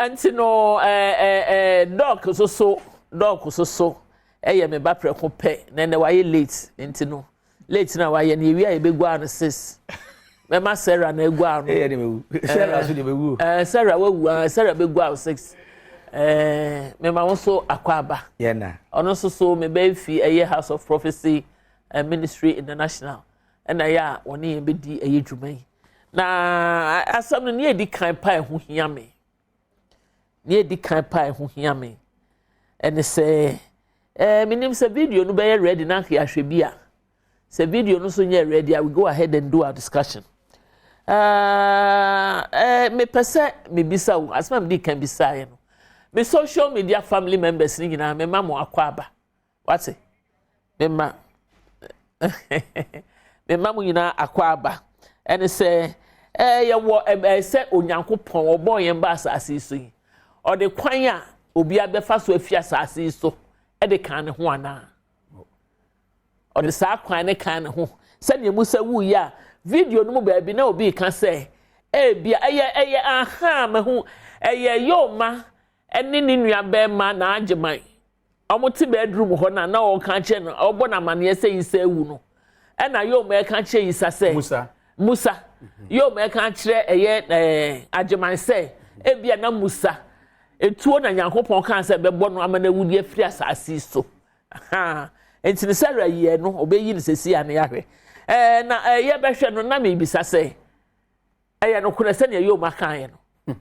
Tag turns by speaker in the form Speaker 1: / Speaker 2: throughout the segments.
Speaker 1: Antino dog so me ba preko pe na waye late ntino late na waye na wi ayebegu an 6 me ma Sarah na egu an
Speaker 2: de mewu Sarah so de mewu
Speaker 1: Sarah wawu Sarah begu an 6 me ma won so akwaba
Speaker 2: ye na
Speaker 1: ono so me be fi House of Prophecy Ministry International na ya woni be di dwuman na asam no ne edi kan pa ho hia me ne edi kan pa ho hia me ene se minim se video no be ready na ya hwe bia se video no so nye ready we go ahead and do our discussion me pese me bisa wo asma me di kan bisa ye no me social media family members ni nyina me ma mo akwaba wate me ma me ma mo nyina akwaba ene se ye wo se onyankopon obo yen ba asase so yi o de kwan a obi abefa so afia asase so e de kan ne ho ana o de sa kwan ne kan ne ho se ne mu se wu ya video no mu ba bi na obi kan se bia eye aha me ho yo ma ene ni nua be ma na ageman omuti bedroom ho na o kan che no obo na mane se yi se wu no e na yo ma kan che yi sa se Musa yo me kan kire ageman se bia na Musa etuo na Nyankopon kan se bebo no amana wudi afiri asase so ha entini Sarah ye no obeyi ni sesi ane yahwe na ye behwe no na me bisa se no kure se ne yo makan ye no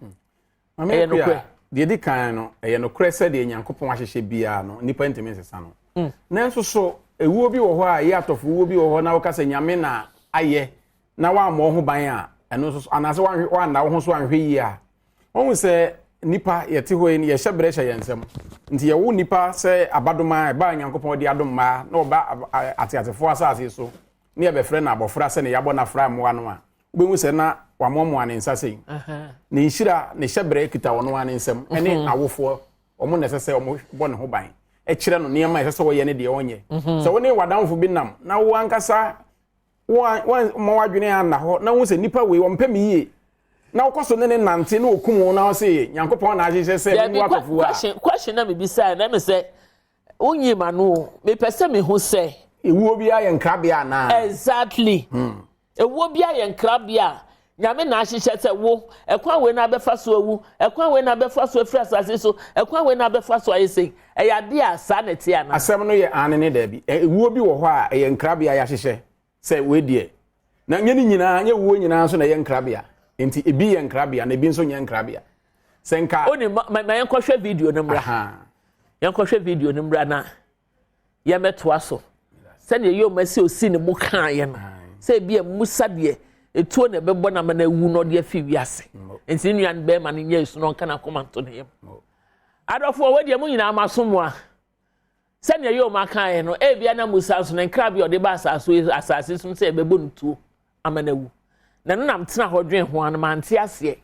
Speaker 2: ame no kure de di kan no no kure se de Nyankopon ahyehye bia no nipa ntimi sesa no nanso so ewuo bi wo ho a ye atofo wuo bi wo ho na wo ka se nyame na aye na wa mo ho ban a eno so anase wa na wo ho so anhwe yi a won se nipa yete ho ye hyebre hye yensem nti ye wo nipa se abadoma ba Nyankopon de adoma na oba atiatefo asase so ne ye be frɛ na abofra se ne yabo na fra mo ano a obehu se na wa momo ane nsase ne nhira ne hyebre kita wono ane nsem ene awofo omo ne sese omo bo ne ho ban e kire no ne ma sese wo ye ne de onye se wo ne wadanfo bi nam na wo ankasa wo mo wadwene ana ho na wo se nipa we wo mpem yiye na ukoso ne nante na okumu na o se Nyankopon na agye se mu akofo a
Speaker 1: question na me bisa na me se onyi ma no me pese me hu se
Speaker 2: ewuo bi aye nkrabia na
Speaker 1: exactly ewuo bi aye nkrabia nyame na ahyehye se wo ekwan we na abefa so awu ekwan we na abefa so afiri asase so ekwan we na abefa so ayese eyade asa na tie na
Speaker 2: asem no ye ane ne da bi ewuo bi wo ho a eye nkrabia ya hyehye se we die na nye ni nyina nye wuo nyina so na ye nkrabia enti ebi ye nkrabia na ebi nso nye nkrabia senka
Speaker 1: oni ma yenkɔhwɛ video no mra yenkɔhwɛ video no mra na ye meto aso se ne ye o masi osi ne mu kan ye no se ebi e Musa de etuo na bebo na ma na wu no de afi wiase enti nuan be ma ne nye su no kana komanto ne yem adofo we de mu nyina amasomo a se ne ye o makan ye no bia na Musa so ne nkrabia o de ba asase so se bebo ntuo amana wu na nam tena hodwen ho an mante ase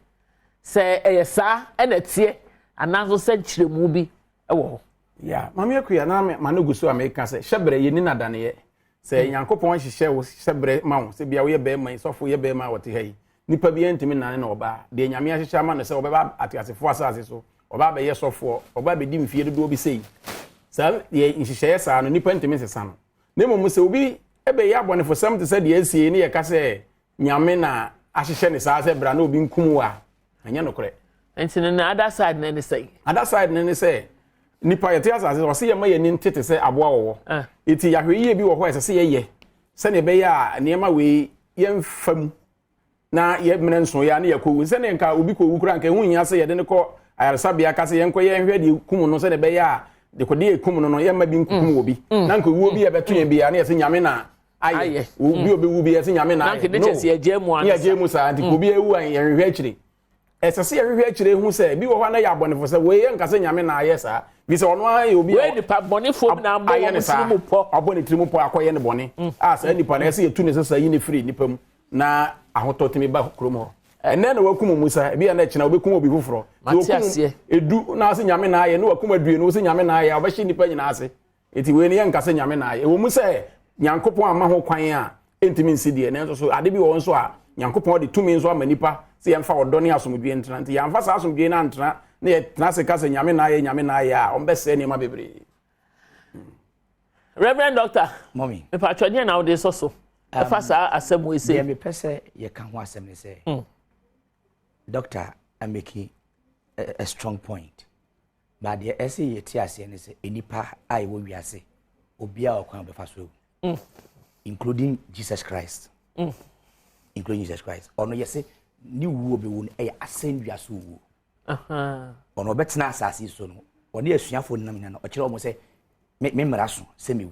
Speaker 1: se eyesa na tie anazo se kiremu bi ewo
Speaker 2: ya mama akuya na ma no gusu America se hyebre ye ni nadane ye se Nyankopon hyehye wo hyebre ma wo se bia wo ye be man sofo ye be ma wote hai nipa bi entimi nane na oba de nyame ahyehye ama no se obeba atiasefo asase so oba be ye sofo oba be di mfie dodo bi sei sa ye hyehye sa no nipa entimi sesa no nemo se obi ebe ye abonefo sam te se de asie ni ye ka se nyame na ahyehye ne saa se bra na obi nkum wa anya no kore
Speaker 1: enti na other side na ne say
Speaker 2: other side na ne say nipa yete asase o se ye ma ye ni ntete se aboa wo eti yahwe ye bi wo ho ese se ye se ne be ya niema we ye mfam na ye mene nso ya na yakowu se ne nka obi kowu kura nka hunya se ye de ne ko ayarsabia ka se ye nko ye hwe de kum no se ne be ya de ko de kum no ye ma bi nkum obi na nka wu obi ye beto ye bi ya na ye se nyame na aye obi obewu bi ye se nyame na aye
Speaker 1: no ye jemu an
Speaker 2: ye jemu sa anti obi ewu an ye hwe akire esese ye hwe akire hu se bi wo ho na ya abonefo se we ye nka se nyame na aye sa bi se ono aye obi
Speaker 1: we ni pa bonefo na mbo mo po
Speaker 2: abone trimu po akoye ne bone a sa nipa na se ye tu ne sesa yi ne free nipa mu na ahototimi ba kromo ene na wakum Musa bi na kina obekum obi fufuro edu na ase nyame na aye na wakum adue no se nyame na aye obehye nipa nyina ase eti we ne ye nka se nyame na aye wo mu se Nyankopon ama ho kwan a entimi nsidie na so ade bi wo nso a Nyankopon de tumi nso ama nipa se yemfa odone asomdue ntra nti yamfa sa asomdue na ntra na ye trase ka se nyame na ye a ombese ne ma bebre.
Speaker 1: Reverend Doctor
Speaker 3: mommy
Speaker 1: me pa twade na wo de so fasa asem we say
Speaker 3: me pese ye kan ho asem ne say doctor I'm making a strong point but the essay ye ti ase ne say enipa ai wo wiase obia okwan be faso including Jesus Christ including Jesus Christ ono ye say ni wuo be wo ne e asen wiase wo ono betina asase so no ono asuafo nam na o kire o mo say me mraso semiwu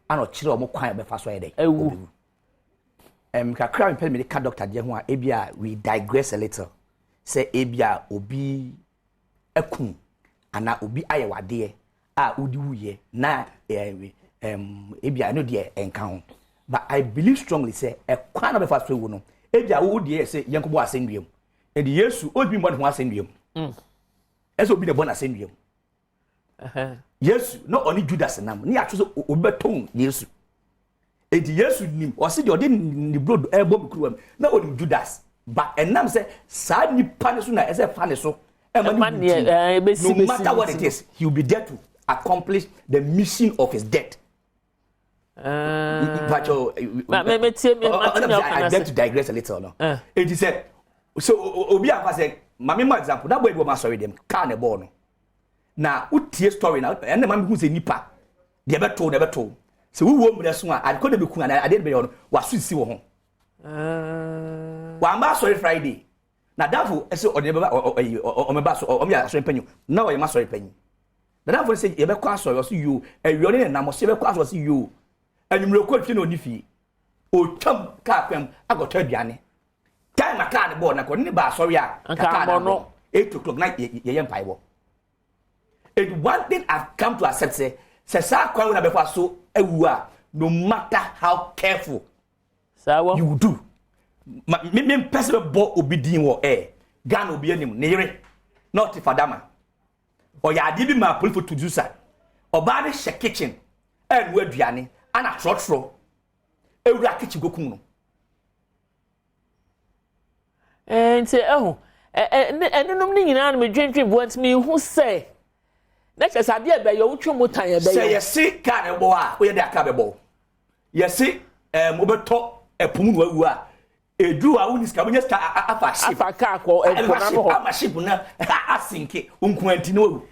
Speaker 3: ana kire o mo kwan be faso ye dey ewu kakra me pe me ka doctor de ho a ebia we digress a little say ebia obi ekun ana obi ayewade a odi wuye na ebia no de enka ho but I believe strongly say ekwan na be faso ewu no ebia wo de say yenkobo asendwem and Yesu obi mo de ho asendwem eso obi de bona asendwem Yesu no only Judas nam ni atwo so obeton Yesu edi Yesu nim o se de odi ni blood ebo mikruwam na odi Judas but enam say sa nipa ne so na ese fa ne so no matter what it is he will be there to accomplish the mission of his death but I beg to digress a little no it is said so obi afa say mama example that boy go ma sorry dem car ne ball no na utie story na ene ma hu se nipa de beto se wo wo mure so a ade be ku na ade be yo no wa so si wo ho wa ma sorry Friday na dafu ese ode be o me ba so o me ya sorry panyu na wo ye ma sorry panyu na dafu se ye be kwa sorry o so you ewiore ne na mo se be kwa so you anumre ko twi na oni fi o twam ka kwam agoto aduane time aka ne board na ko ni ba sorry a ka no 8 o'clock night ye mpai bo. And one thing I've come to accept say sa kwa na be fa so ewu a no matter how careful you do me person bo obidin wo Ghana obi anim ne yere not fadama o ya ade bi ma police to do sa oba de she kitchen and we aduane ana trotro ewura kitchen gokum no
Speaker 1: say enum ni nyina na me dwentwe want me hu say na che sade e be yo wutwe motan e be
Speaker 3: say yesi ka ne bo a we de aka be bo yesi mo beto epum no awu a edu a uniska bo nyesta afa ship
Speaker 1: afa ka ko empona no ho
Speaker 3: ama ship na asinke unku anti no awu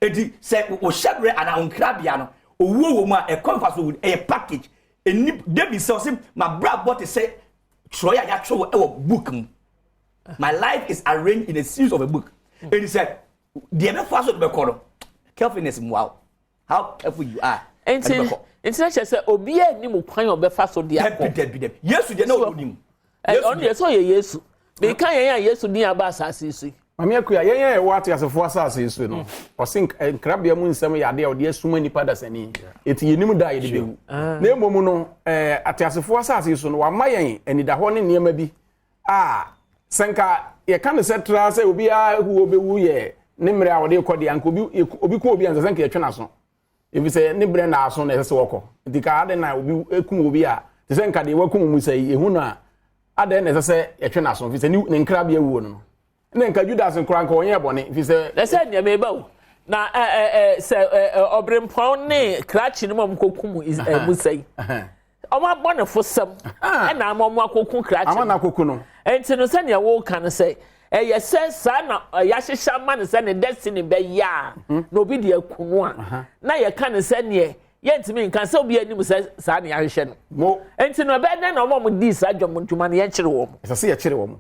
Speaker 3: edi say o shabre ana onkrabia no owu wo mu a e konfa so e package eni debi say my bra bought say troya ya tro e wo book my life is arranged in a series of a book and he said the ever fast of the corner carefulness wow how careful you are
Speaker 1: it's not just obi ani mo kwan obe faso de akọ
Speaker 3: Yesu de na onim
Speaker 1: Yesu ye Yesu be kan yan Yesu din aba asase su
Speaker 2: mame akuya yen wo ate asefo asase su no o sin krabia mu nsem ya de o de asuma nipa da sani eti yenim da ye de bewu na emom no ate asefo asase su no wa mayen anida ho ne niema bi senka ye kan se tra se obi a hu obewu ye ne mre a wode kode anko obi ko obi an senka ye twena so ebi se ne bre na aso na se woko dika ade na obi ekum obi a te senka de wakum mu sai ehu na ade na se ye twena so fi se ne nkrabia wu no ne nka Judas nkra nka onye bone fi se
Speaker 1: le se ne me bawo na se obrempon ne krachi ne mom kokum mu sai oma bone fosam na mom akokum krachi
Speaker 2: ama na koku no
Speaker 1: enti no se ne wo kan se yes sa na ya hihya ma ne se ne destiny be ya na obi de akunu a na ye kan se ne ye ntimi nkan se obi anim se sa ne ya hihye no enti no be na omom di sa dwom ntuma ne ye kire wo mo
Speaker 2: ese se ye kire wo mo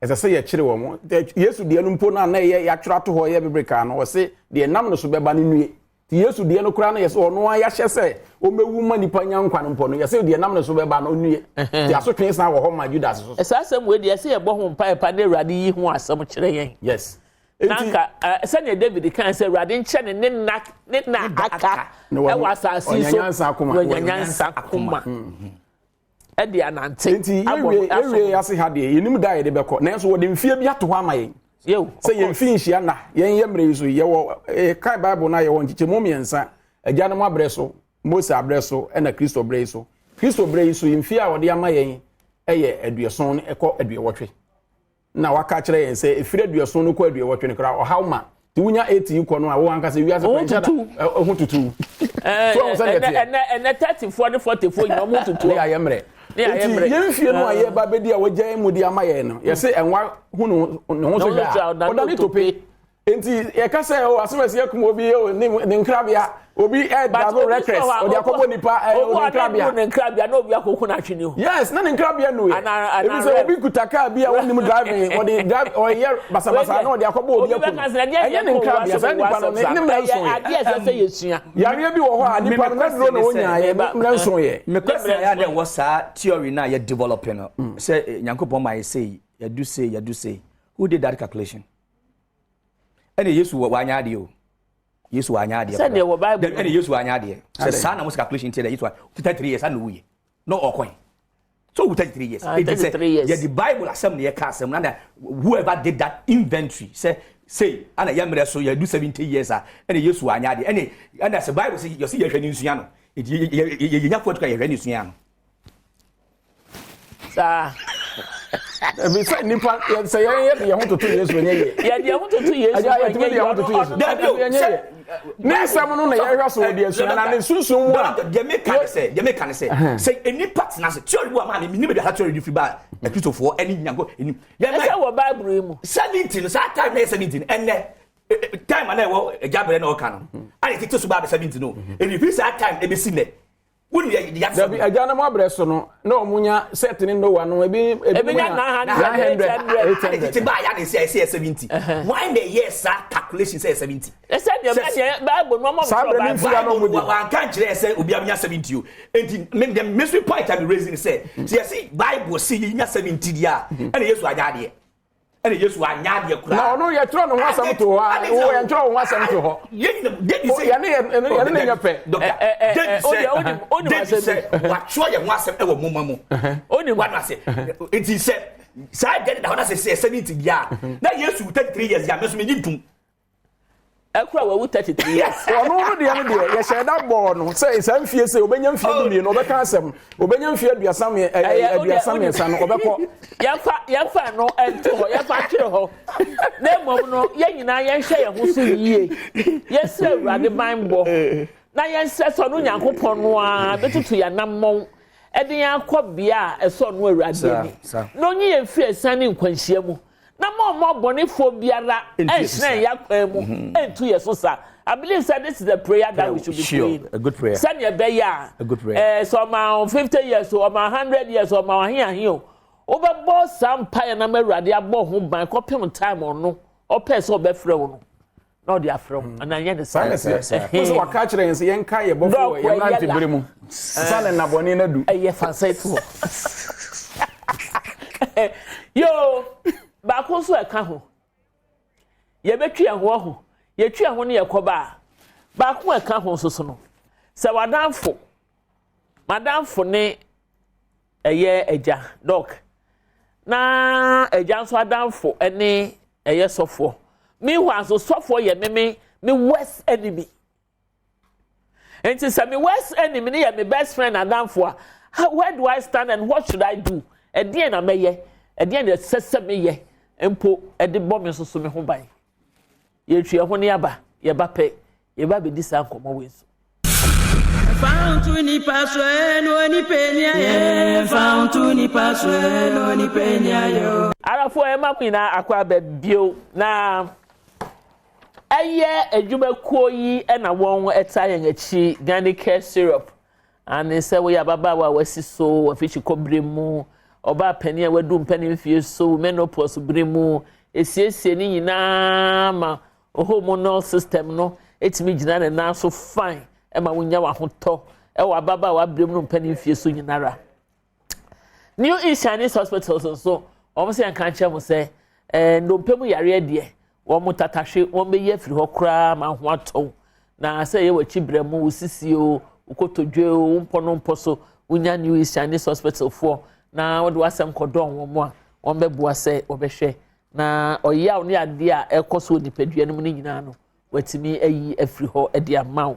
Speaker 2: ese se ye kire wo mo Yesu de no mpo na ye ya twira to ho ye bebreka no wo se de nam no so beba ne nue ti Yesu de no kura na ye se ono ya hye se o mewu ma nipa nyankwa no mpo no ye se de nam no so beba no nue ti aso twen san wo ho ma Judas so
Speaker 1: esa asem we de ye se ye bo ho mpa pa na Awurade yi ho asem kire yen
Speaker 2: yes
Speaker 1: nanka se ne David kan se Awurade nche ne na aka e wa asase so onyanyansa akoma e de anante
Speaker 2: enti ewe ase ha de yenim da ye de beko na so wo de mfie bi ato ho amayen se ye mfi nhia na yen yemre so ye wo kai Bible na ye wo nchiche mo miensa agya no abre so Mose abre so na Kristo bre so yemfi a wo de amayen eye adueson ekọ aduewotwe na waka kire yen say efire aduaso no kwa aduawotwe ne kra o hawma ti wunya 80 ko no a wo anka say wiase kwancha ho tutu so
Speaker 1: and 34 and 44 you mo tutu
Speaker 2: ya yemre yemfie no aye ba bedi a wagyan mudi amaye no ye say enwa hu no so ja o da ni tope enti ye ka say o asomasi yakum obi ne nkrabia obi double records o dia kobo nipa o nkrabia
Speaker 1: no obi akoko na twene ho
Speaker 2: yes na nkrabia no e say obi kutaka bia woni mu driving o dey drive o ye basa no dia kobo obi akoko eye ne nkrabia say nipa no ne mranso
Speaker 1: ade say yesua
Speaker 2: yare bi wo ho a nipa no dro no wonya ye mranso ye
Speaker 3: me question ya dey was theory na ye developing no say Nyankopon my say you do say who did that calculation ene Yesu wanya ade o Yesu wanya ade
Speaker 1: say the Bible
Speaker 3: ene Yesu wanya ade say sa na mo calculation tie Yesu 33 years and we no okon so 33 years it is yeah the Bible asem na ye ka asem na whoever did that inventory say ana yamre so you do 70 years ene Yesu wanya ade ene and the Bible say you see ye hwani nsua no ye nya foto ka ye hwani nsua no
Speaker 1: sa
Speaker 2: be say nipa say ye ho to Yesu enye ye
Speaker 1: ye ho to Yesu
Speaker 2: ye ho to Yesu ne sam no na ye hwa so de asu na ne sunsun wa
Speaker 3: de me kan say any part na say theory wa ma ni be da theory di fi ba e Christopher any nyango any ye
Speaker 1: say wo Bible mu
Speaker 3: 17 sa time na 17 enne time na wo jabere na o kan no ani tete so ba 17 no and if sa time e be si ne wonu ye ya
Speaker 2: da bi agana mo abreso no na omunya set ni no wa no ebi
Speaker 1: nya
Speaker 3: 900 tete ba ya na say 70 why the years calculation say 70
Speaker 1: say the Bible no mo
Speaker 3: Bible wa kan kire say obi amnya 70 o enti the mystery point I'm raising say see Bible see nya 70 dia and Yesu anya de ene Yesu anya de kura
Speaker 2: na ono ye tro no ho asem to ho wo ye tro ho asem to ho
Speaker 3: ye ni say
Speaker 2: ya ne nya pe
Speaker 3: oni say wa tro ye ho asem e wo moma mu oni wa na say it is say say get that say 70 dia na Yesu 33 years ya meso me ntum
Speaker 1: ekura wa 33 years
Speaker 2: ono no de ya ne de ye share that ball no say sam fie say obenya mfie du mi no obeka asem obenya mfie aduasam san no obekọ
Speaker 1: yafa no ento ho yafa kire ho na mom no ye nyina ye hwe ye ho so yie ye se awurade banbo na ye se so no Nyankopon no a betutu ya nammon ede ya akobia eso no awurade ni no nyi ye fie san ni nkwanhia mu na mo bonifo biara ehne yakwan mu entu yeso sa I believe that this is a prayer that we should be praying.
Speaker 3: A good prayer.
Speaker 1: Send your beya.
Speaker 3: A good prayer.
Speaker 1: So my 50 years, so my 100 years, so my here. Over boss some pie na me rade abo ho ban kopem time on no. O person obefre wo no. No dey afro. And I the silence.
Speaker 2: So wa ka kire yen yen ka ye bofo ye nante bere mu. Sale na boni na du.
Speaker 1: Eye fansaitu. Yo, ba ko so e ka ho. Ye betwi e ho. Ye twa ho ne yakoba ba ko aka ho soso no se madamfo ne eye eja doc na eja so adamfo ene eye sofo mi hwa so sofo ye me worst enemy enti se me worst enemy ne ye me best friend adamfo where do I stand and what should I do edie na meye edie na sese meye empo ede bom soso me ho bai ye tue ho ne aba ye ba pe ye ba be di sa nkomo we so
Speaker 4: found to ni paswe no ni penya ye found to ni paswe no ni penya yo
Speaker 1: arafo e makwina akwa ba bio na eye adwumakuo yi e na won eta yen achi Ghana care syrup and say we ababa wa wasi so afichi kobremu oba pani e wadu mpani mfie so menopause bremu esiesie ni nyina ma hormonal system no etimi gina na so fine e ma wonya wa hoto e wa baba wa brem no mpani fie so nyinara New Chinese hospitals so o se kan che mo se no mpemu yare de wo mo tatahwe wo be ye firi ho kra ma ho ato na se ye wachi bremu usisio ukotodwe o mpono mposo wonya New Chinese hospital for na wo do asem kodon wo mo a wo be bua se wo be hwe na oyaw ne ade a ekoso nipadua no mu nyina no watimi ayi afri ho ade amaw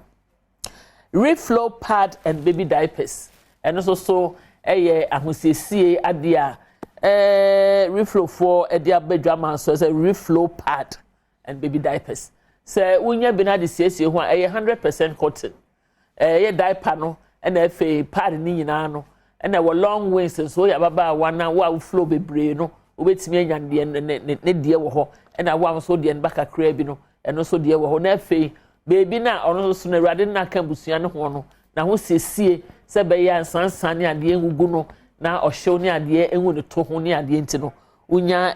Speaker 1: reflow pad and baby diapers eno so eye ahosiesie ade a reflow for edia bedwama so say reflow pad and baby diapers say unya bi na de siesie ho a 100% cotton ye diaper no na fa pad ni nyina no na wo long waist so ya baba wana wa flow bebre no obetimi anya ne die wo ho na wa so die baka kra bi no eno so die wo ho na fa baby na ono so na rade na kan busua ne ho no na ho siesie se be ya sansan ne ade ngugu no na ohyew ne ade enwu ne to ho ne ade nti no unya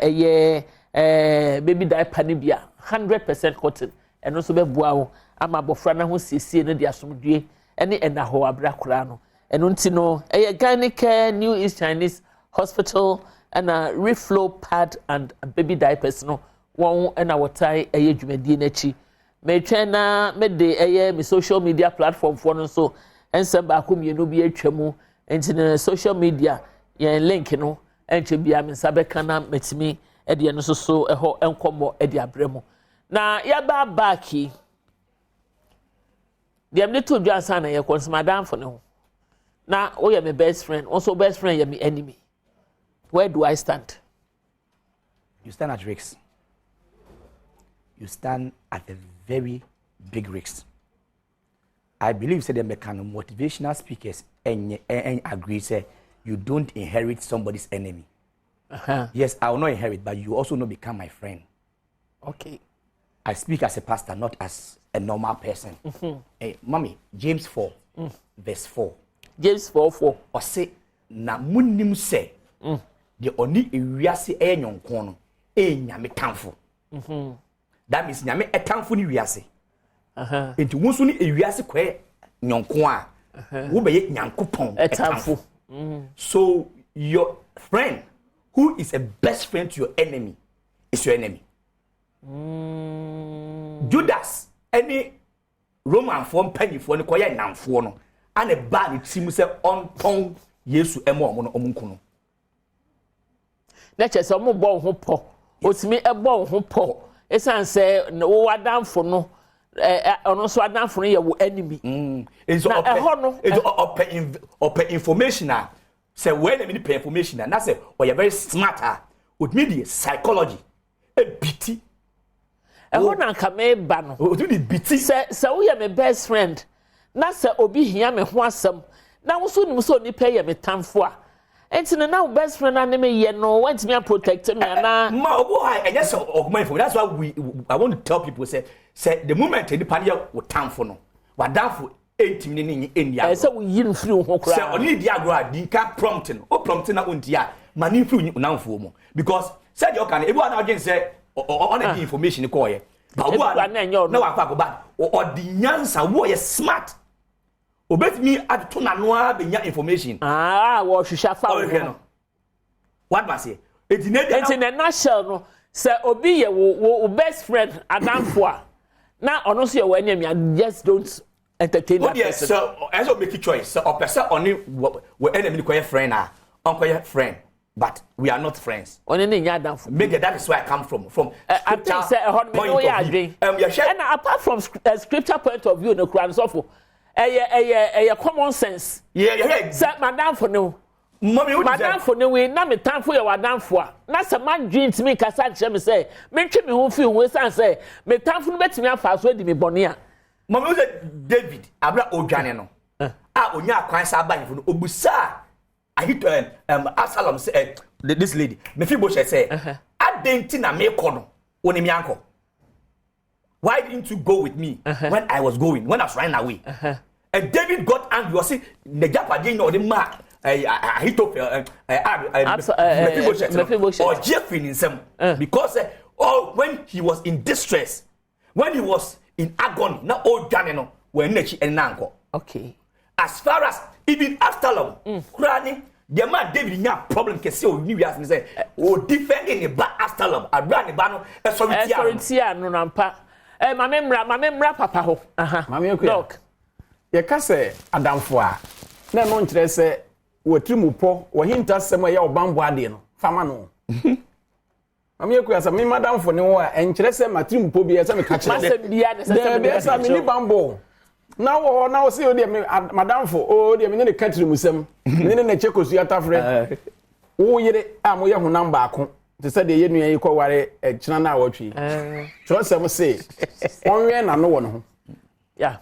Speaker 1: baby diaper ne bia 100% cotton eno so be bua wo ama bofra na ho siesie ne de asomdue ene ena ho abrakora no eno nti no Gynecare New East Chinese Hospital and a reflow pad and baby diapers no won ena wotai dwumadi na chi me twena me de me social media platform for no so ensem ba ko mienu bi atwamu enti na social media yen link no enche bia me sabeka na metimi de no so eho enkomo de abremu na ya ba baki dem ne to dwa sana ye konsumadam for no na o ye my best friend also best friend ye me enemy. Where do I stand?
Speaker 3: You stand at risk. You stand at a very big risk. I believe say the motivational speakers and agree say you don't inherit somebody's enemy. Yes, I will not inherit, but you also not become my friend.
Speaker 1: Okay.
Speaker 3: I speak as a pastor, not as a normal person. Hey, mommy, James 4, verse 4.
Speaker 1: James 4:4.
Speaker 3: Or say, na munim say, the only ewiase nyonko no nyame tamfo. That means nyame etamfo ni wiase. Enti wonso ni ewiase kwe nyonko a wo be nyankopon etamfo. So your friend who is a best friend to your enemy is your enemy. Judas any Roman form penny for no koye namfo no and a bad team say on ton Yesu emo no omunkuno.
Speaker 1: Na chese omo bo ho po otimi ebo ho po esan say wo wadamfo no ono so wadamfo no ye wo enemy
Speaker 3: so open information say when me pay information na say we are very smart with media psychology e biti
Speaker 1: na kame ba no
Speaker 3: o do the biti
Speaker 1: say wo ye my best friend na say obi hia me ho asem na wo so nim so ni pay ye me tamfo a enti na best friend and me ye no want me protect me na
Speaker 3: ma obo I just information. That's why I want to tell people say the moment any pan here wo tamfo no wadamfo entimi ni endia
Speaker 1: say we yin free ho kra
Speaker 3: say oni dia agro di ka prompting o prompting na ontia mani free unamfo mo because said you can ebu na again say on the information ko ye ba obo na wa kwa ko ba o di nyansa wo ye smart obet me at to na no abenya information
Speaker 1: wo hwehwa fa wo
Speaker 3: what was it
Speaker 1: in the nutshell no say obi ye wo best friend adamfo a na ono so ye wo enemy just don't entertain that person.
Speaker 3: So as make a choice so a person only we enemy ko friend uncle friend but we are not friends
Speaker 1: oni ne nya adamfo
Speaker 3: make that is where I come from
Speaker 1: I think say point of view and apart from scripture point of view no kran so for common sense.
Speaker 3: Yeah.
Speaker 1: Say madam for no. Madam for no we na me time for your madam for. Na say man dream to me kasa che me say, me twi me ho feel we say me time for no betimi afa so di me bone a.
Speaker 3: Mommy say David abra odwane no. Onya akwan sa ban for no obusa. I hit Absalom say this lady. Me fi bo say adenti na me ko no. Oni mi anko. Why didn't you go with me when I was running away? And David got angry. Was see the Japanese or the man. I hit up or Jeffrey in some because when he was in distress, when he was in agony, not old Janino, when Nechi and Nanko.
Speaker 1: Okay.
Speaker 3: As far as even Absalom, Granny, the man David had problem. Can see New Year's and say, defending the black Absalom, a brand bano, a sorry,
Speaker 1: no nampa. My memory papa ho.
Speaker 2: Mami okwe. Ye ka se adamfo a na no nkyere se wotrimu po wo hinta sem ya obambo ade no fama no. Mami okwe asa me madamfo ne wo a enkyere se matrimu po bi ya se me ka kire.
Speaker 1: Masem bia ne se
Speaker 2: be sa me ni bambo. Na wo na wo se o de me madamfo o de me ne Chatroom sem. Me ne chekosu atafre. wo yere a mo ye honam baako te se de ye nua yi ko ware kina na awotwe tro sem se onwe na no wo no ho
Speaker 1: yeah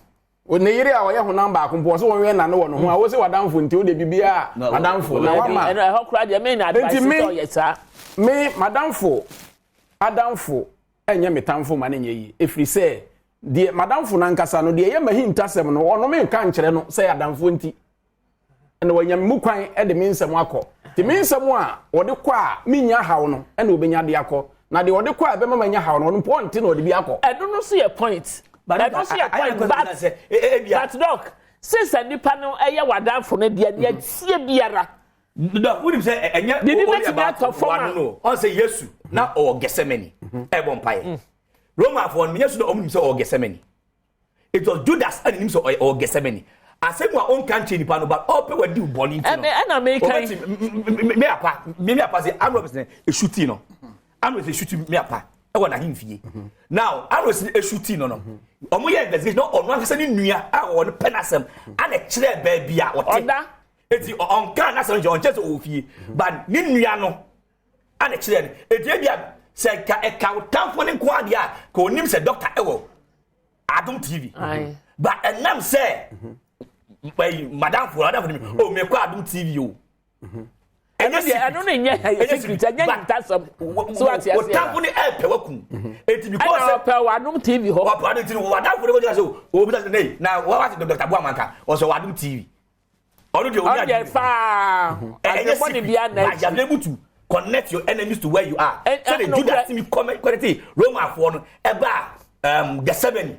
Speaker 2: o ne yere a wo ye honam baako mpo so onwe na no wo no ho a wo se wadamfo nti o de bibia madamfo na wa ma
Speaker 1: e ho kra de me na advice to yesa
Speaker 2: me madamfo adamfo enye metamfo ma na nye yi efri se de madamfo na nkasa no de ye mahintasem no ono me nka nkyere no se adamfo nti ene wanyam mu kwan e de me nsem akọ ti me nsem a wode kọ a minya hawo no ene obenya de akọ na de wode kọ a be manya hawo no point na wode bi akọ
Speaker 1: edo no so ye point but edo so ye point but doc since nipa no eye wadamfo no de ne tie biara
Speaker 3: no we say enya no on say yesu na o Gethsemane e bon paye Roma for me yesu no omnim say o Gethsemane it was Judas and him say o Gethsemane asem wa on kan che nipa no but all pe wadi boni ntino
Speaker 1: and American
Speaker 3: me apa say Amro say e shooting no Amro say shooting me apa e wona himfie now Amro say e shooting no omo ye investigation no onu akasa ni nua a won penasem ana kire ba bia wote eti on kan na san on chese ofie but ni nua no ana kire eti bia say ka e ka utamfo ne ko ade a ko onim say doctor ewo Adom TV but enam say madam for oh me kwa Adom TV o
Speaker 1: I don't know secret so what you
Speaker 3: tap on the app wakum eti because
Speaker 1: Adom TV ho
Speaker 3: Adom TV madam for go so o bi say na what Dr. Boamanka o so Adom TV onu de o
Speaker 1: ya fa everybody be an
Speaker 3: I am able to connect your enemies to where you are so they do that me comment quality Roma for no eba Gethsemane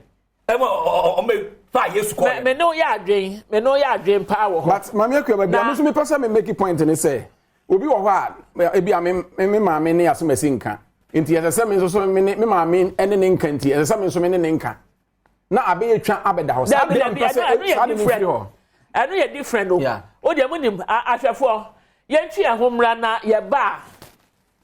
Speaker 3: eba o me fa Yesu ko
Speaker 1: me no ya adwen power ho
Speaker 2: but mama akua ba me so me pesa me make point ni say obi wo ho a ebi a me maame ne aso masi nka nti yesa me so me maame ene ne nka nti yesa me so me ne nka na abe etwa abeda ho sa be
Speaker 1: I know you're different. Oh, the money, Ashafo. Yenchi ahomra na yeba.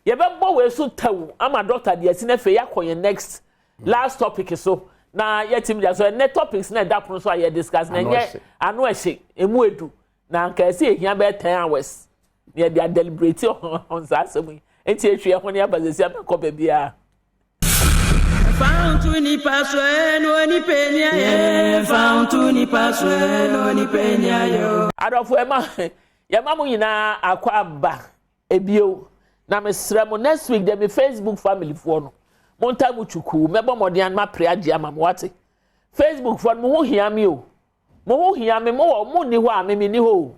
Speaker 1: Yeba bo we so taw. I'm a doctor. The sinefe yakoye next last topic so. Na yetim dia so net topics na da pro so aye discuss na nye anu ehye emu edu. Na nka ese ehia be 10 hours. Ne dia deliberate on sa asemu. Enti ehwe ho ne abazesi abekọ ba bia.
Speaker 4: Nto Nipa no ni penya Nto Nipa no ni penya yo
Speaker 1: adofo ema mo nyina akwa aba ebio na mesra mo next week dem Facebook family fo no monta mu chuku mebo modian ma pre agi ama mo wate Facebook fo mo ho hia me o mo ho hia me mo ni ho a me ni ho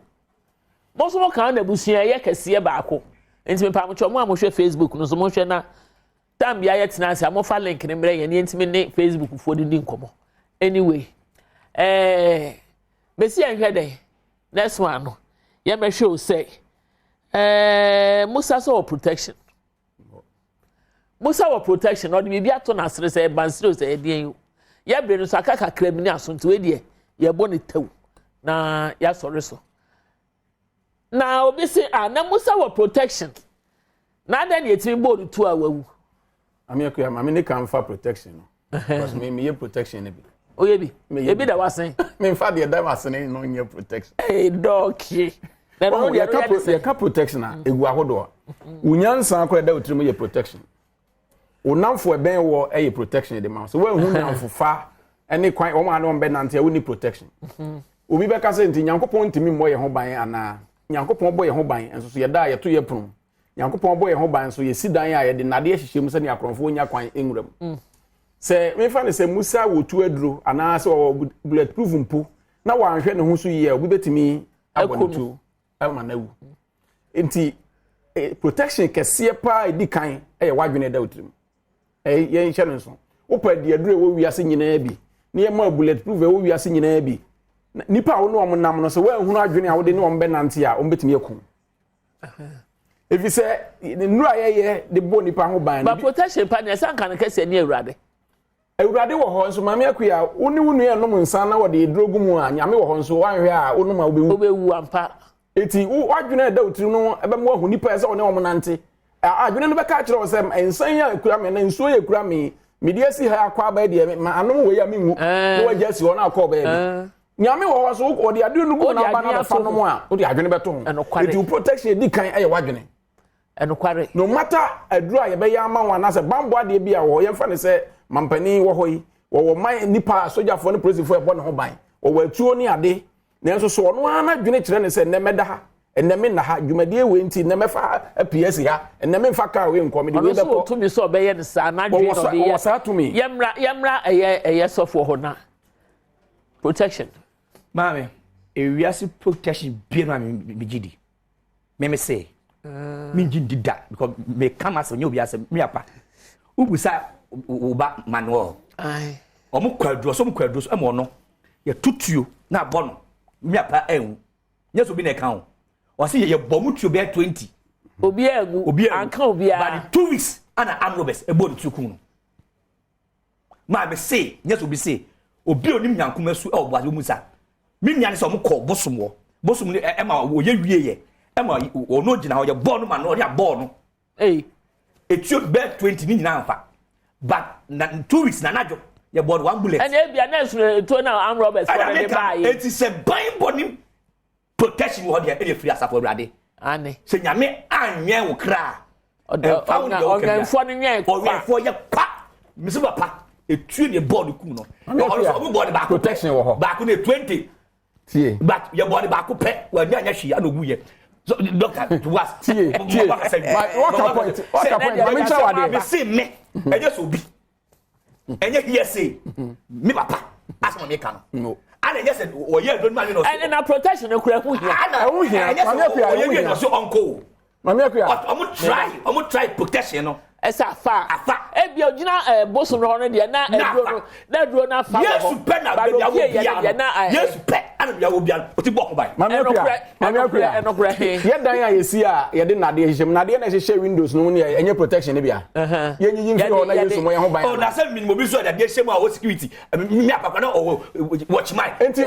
Speaker 1: mo so mo kan na busia ye kase ba ako enti me pa mo cho mo a mo hwe Facebook no so mo hwe na tambia yet na say amofa link ne mre ye ne ntimi ne Facebook fo di nkomo anyway besi enhwede next one no ye me show say Musa so protection or the bibia to na sere say bansiro say dey ye bre no so akaka kramini asonto we dey ye bo ne taw na ya sore so na obi say na Musa wo protection na then ye timi board to awu
Speaker 2: Amekuya mama ne kan fa protection no because me ye protection ne bi
Speaker 1: o ye bi e bi da wasen
Speaker 2: me fa de da wasen no nye protection
Speaker 1: doki na no
Speaker 2: ye ka protection a egu ahodo unyansa akọ da otiri mu ye protection onamfo eben wo ye protection de ma so we hu namfo fa ene kwan o ma na on be nante we ni protection obi be ka se nti nyankopon ntimi mo ye ho ban ana nyankopon bo ye ho ban enso so ye da ye to ye prum nyankopon bo ye ho ban so ye sidan a ye de nade hyehyem se ne akronfo onya kwan enwuram se me fa ne se Musa wotu aduro ana se bulletproof mpo na wanhwe ne ho so ye obi betimi abontu ama na wu enti protection kese pa edi kan e wadwene da utrim ye nhye no so opa di aduro wo wiase nyina bi ne ye ma bulletproof wo wiase nyina bi nipa wo no omnam no so wa hunu adwene a wo de ne ombe nante a ombetimi ekun if you say nura ye de bo nipa ho ban
Speaker 1: but protection pa ne san kan kese ni Awurade
Speaker 2: wo ho nso mame akua woni wunu ye no nsa na wo de drogu mu a nyame wo ho nso wanhwe a wonu ma
Speaker 1: obewu ampa
Speaker 2: eti wadwene da utiri no ebe mo ahu nipa ese one omnante adwene no be ka kire wo se ensan ya akura me na nsuo ya akura me mede asi ha akwa ba de ma anom we ya menwu no wagya si ho na akọ ba bi nyame wo ho so wo de ade no gu na ba na fa no mo a wo de adwene beto ho eti protection di kan eye wadwene
Speaker 1: Enokware.
Speaker 2: No matter aduru a ye be ya ama wan na se bambo ade bi a wo ye mfa ne se mampani wo hɔ yi wo man nipa sojafo ne police fo e bɔ ne ho ban wo atuo ni ade na nso so ono ana dwene kyerɛ ne se nneme da ha nneme na ha dwumadie we nti nneme fa PS ha nneme mfa ka we nkɔ me de we bɛ
Speaker 1: kɔ to mi so obeye ne sa na dwene no de
Speaker 2: wo sa to me
Speaker 1: yemra eye sofo ho na protection
Speaker 3: mame ewiase protection bi na me gidi me say me gidi da because me come as onye obi asem me apa ubusa uba manual
Speaker 1: ai
Speaker 3: omo kwaduro so e mo no ye tutuo na bono me apa enwu nyeso bi na ka ho o se ye bomu tuo be 20
Speaker 1: obi egu anka obi a
Speaker 3: but 2 weeks ana amrobes e bo tuku no ma be say nyeso bi say obi onim nyankoma su e obo musa me nyane so mo ko bosom ni e ma wo ye wie ye e ma ono gina ho ye ball no ma no ya ball no etuo be 20 ni nyina amfa but 2 weeks na najo ye ball one bullet
Speaker 1: and e bia na so to na am robbers for the buy
Speaker 3: it is a bind protection wo dia e free asafo awrade
Speaker 1: ane
Speaker 3: se nyame anwen wo kra
Speaker 1: oganfo no nyen
Speaker 3: oganfo ye pa misi pa etuo ne ball ku no o ball back
Speaker 2: protection wo ho
Speaker 3: back na 20
Speaker 2: tie
Speaker 3: but your body back up wa nya nya hwi anogu ye so doctor to was
Speaker 2: tie what point mami chawade
Speaker 3: me say me enye so bi enye here say me papa asma me kan no ana enye say o ye do ma no
Speaker 1: and na protection no kura hu hia
Speaker 3: ana hu hia mami akua o ye no so uncle
Speaker 2: mami akua
Speaker 3: omo try protection no
Speaker 1: esa afa e bia ogina bosom no no de na eduro na afa
Speaker 3: yes pe na be ya yes pe ana bia wo bia o ti bọ ko bai
Speaker 2: mami akua
Speaker 1: enokura
Speaker 2: ye dan a yesi a ye de nade hyehyem nade na hyehyɛ windows no ne enye protection ne bia ye nyi mfi ho na yesu mo ye ho ban
Speaker 3: o na say minimum bi so da de hyem a o security mi apapa na o watch my
Speaker 2: enti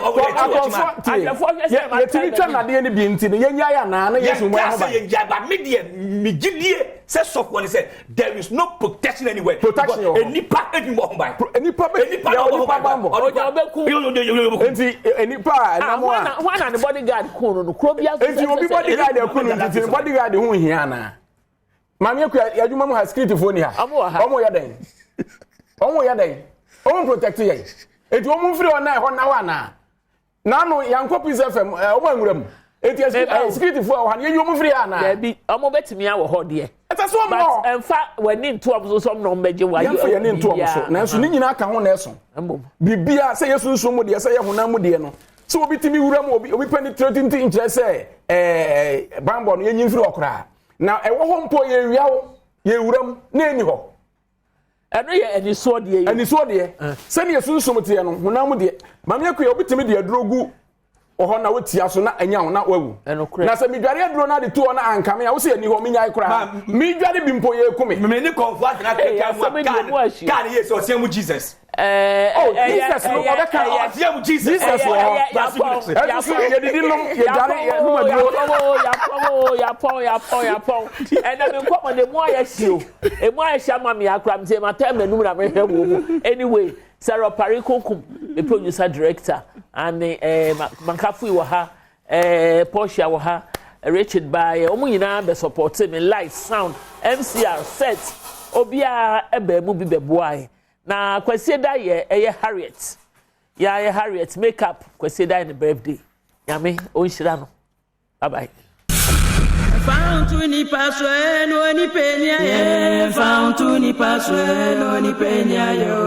Speaker 2: ye ti twa nade ne bi enti ne ye nya ya na yesu mo ye ho ban
Speaker 3: ye nya ba media mi gidie say soft one say there is no protection anywhere
Speaker 2: protection
Speaker 3: enipa edimo ho ban
Speaker 2: enipa bambo
Speaker 1: oja obeku
Speaker 2: enti enipa na mo a
Speaker 1: wana ne bodyguard ku no kro bia
Speaker 2: enti obi bodyguard ku no enti bodyguard hu hia na mami akua yadwuma mu ha security phone ha omo ya den omo protect ye enti omo mfiri ona e ho na wa na no yanko Peace FM omo anwuram enti security phone ha ye omo mfiri ana
Speaker 1: ya bi omo betimi a wo ho de
Speaker 2: eta so mo
Speaker 1: Emfa wani nto am so no mbeje wa
Speaker 2: yo ya ni nto am so na so ni nyina aka ho na eso bibia se yesu nso mu de se ye honam mu de no so obi timi wura mu obi penetrating inch se bambo no ye nyimfiri okra na ewo ho mpo ye wiawo ye wura mu na eni ho
Speaker 1: eno ye eni so de se ni yesu nso mu te no honam mu de mame akua obi timi de adrogu oho na wotia so na anya ho na wawu na se midware aduro na de to na ankame a wo se ani ho minyai kra midware bi mpo ye kume
Speaker 3: me ni comfort na keka mu kan ye so se mu Jesus Jesus no oda kan o se mu Jesus
Speaker 2: ye didi lom ye dare ye no maduro
Speaker 1: ya pon and me ko de mo aya hio e mo aya hia ma me akra mte ma ta manum na me hwe wo anyway Sarah Parikokum the producer director and Mankafu wa ha Portia wa ha Richard by omu nyina be support me light sound MCR set obia ebe mu bi beboa na kwase da ye Harriet ya Harriet makeup kwase da in birthday yame o nhira no bye bye
Speaker 4: Found to Nipa so no ni penya found to Nipa so no ni penya yo